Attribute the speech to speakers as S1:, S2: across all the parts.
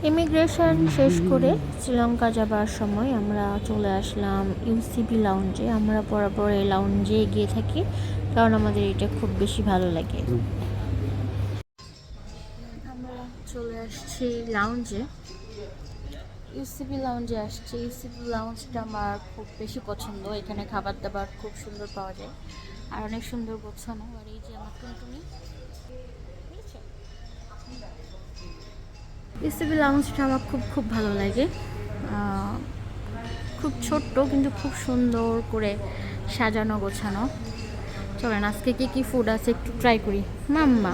S1: Immigration শেষ করে শ্রীলঙ্কা যাবার সময় আমরা চলে আসলাম ইউসিবি লাউঞ্জে। আমরা বরাবর এই লাউঞ্জে গিয়ে থাকি, কারণ আমাদের এটা খুব বেশি ভালো লাগে। আমরা চলে আসছি লাউঞ্জে, ইউসিবি লাউঞ্জে আসছি। ইউসিবি লাউঞ্জটা আমার খুব বেশি পছন্দ। এখানে খাবার দাবার খুব সুন্দর পাওয়া যায় আর অনেক সুন্দর গোছানো। আর এই যে আমার টুনটুনি, ইউসিবি লাউঞ্জটা আমার খুব ভালো লাগে। খুব ছোট্ট কিন্তু খুব সুন্দর করে সাজানো গোছানো। চলেন আজকে কি ফুড আছে একটু ট্রাই করি। মাম্মা,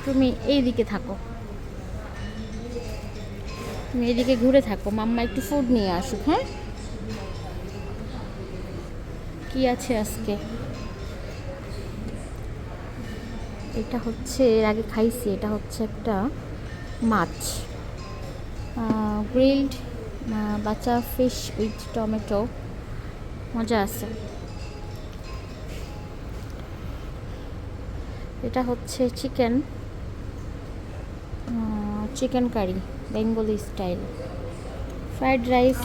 S1: তুমি এইদিকে থাকো, তুমি এদিকে ঘুরে থাকো, মাম্মা একটু ফুড নিয়ে আসুক। হ্যাঁ, কি আছে আজকে? এটা হচ্ছে, এর আগে খাইছি, এটা হচ্ছে একটা মাছ, গ্রিলড বাচ্চা ফিশ উইথ টমেটো, মজা আছে। এটা হচ্ছে chicken, chicken curry Bengali style, fried rice.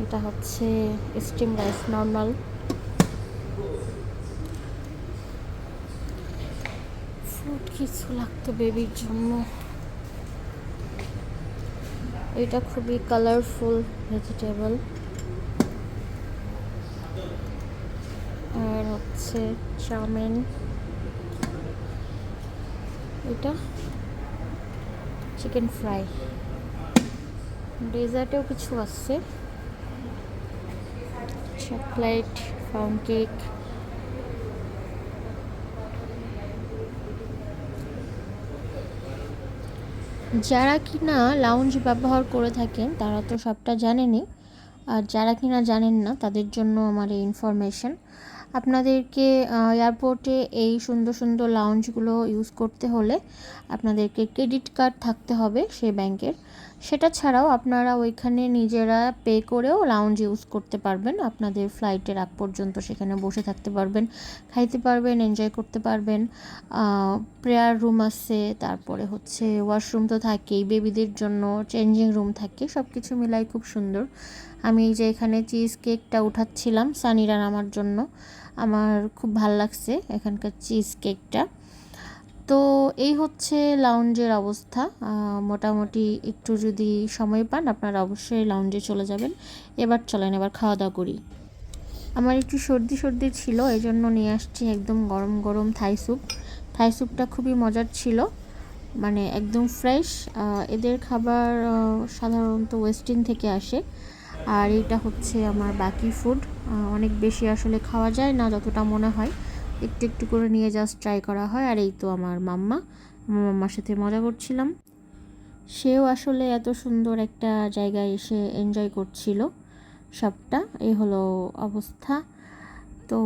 S1: এটা হচ্ছে স্টিম রাইস নর্মাল। ফ্রুট কিছু লাগতো বেবির জন্য। এটা খুবই কালারফুল ভেজিটেবল। আর হচ্ছে চাউমিন। এটা চিকেন ফ্রাই। ডেজার্টেও কিছু আছে, চকলেট, পাউন্ড কেক। যারা কিনা লাউঞ্জ ব্যবহার করে থাকেন তারা তো সবটা জানেনই, আর যারা কিনা জানেন না তাদের জন্য আমার এই ইনফরমেশন। আপনাদেরকে এয়ারপোর্টে এই সুন্দর সুন্দর লাউঞ্জগুলো ইউজ করতে হলে আপনাদেরকে ক্রেডিট কার্ড থাকতে হবে সেই ব্যাংকের। সেটা ছাড়াও আপনারা ওইখানে নিজেরা পে করেও লাউঞ্জ ইউজ করতে পারবেন। আপনাদের ফ্লাইটের আগ পর্যন্ত সেখানে বসে থাকতে পারবেন, খাইতে পারবেন, এনজয় করতে পারবেন। প্রেয়ার রুম আছে, তারপরে হচ্ছে ওয়াশরুম তো থাকেই, বেবিদের জন্য চেঞ্জিং রুম থাকে, সব কিছু মিলাই খুব সুন্দর। আমি এই যে এখানে চিজ কেকটা উঠাচ্ছিলাম সানিরার আমার জন্য, আমার খুব ভাল লাগছে এখানকার চিজ কেকটা। তো এই হচ্ছে লাউঞ্জের অবস্থা। মোটামুটি একটু যদি সময় পান আপনারা অবশ্যই লাউঞ্জে চলে যাবেন। এবার চলেন, এবার খাওয়া দাওয়া করি। আমার একটু সর্দি সর্দি ছিল, এই জন্য নিয়ে আসছি একদম গরম গরম থাই স্যুপ। থাই স্যুপটা খুবই মজার ছিল, মানে একদম ফ্রেশ। এদের খাবার সাধারণত ওয়েস্টিন থেকে আসে। আর এটা হচ্ছে আমার বাকি ফুড। অনেক বেশি আসলে খাওয়া যায় না, যতটা মনে হয় একটু একটু করে নিয়ে জাস্ট ট্রাই করা হয়। আর এই তো আমার মাম্মা, আমার মাম্মার সাথে মজা করছিলাম। সেও আসলে এত সুন্দর একটা জায়গায় এসে এনজয় করছিল সবটা। এই হলো অবস্থা। তো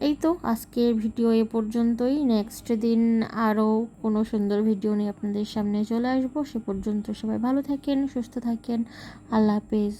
S1: এই তো আজকের ভিডিও এ পর্যন্তই। নেক্সট দিন আরও কোনো সুন্দর ভিডিও নিয়ে আপনাদের সামনে চলে আসবো। সে পর্যন্ত সবাই ভালো থাকেন, সুস্থ থাকেন। আল্লাহ হাফেজ।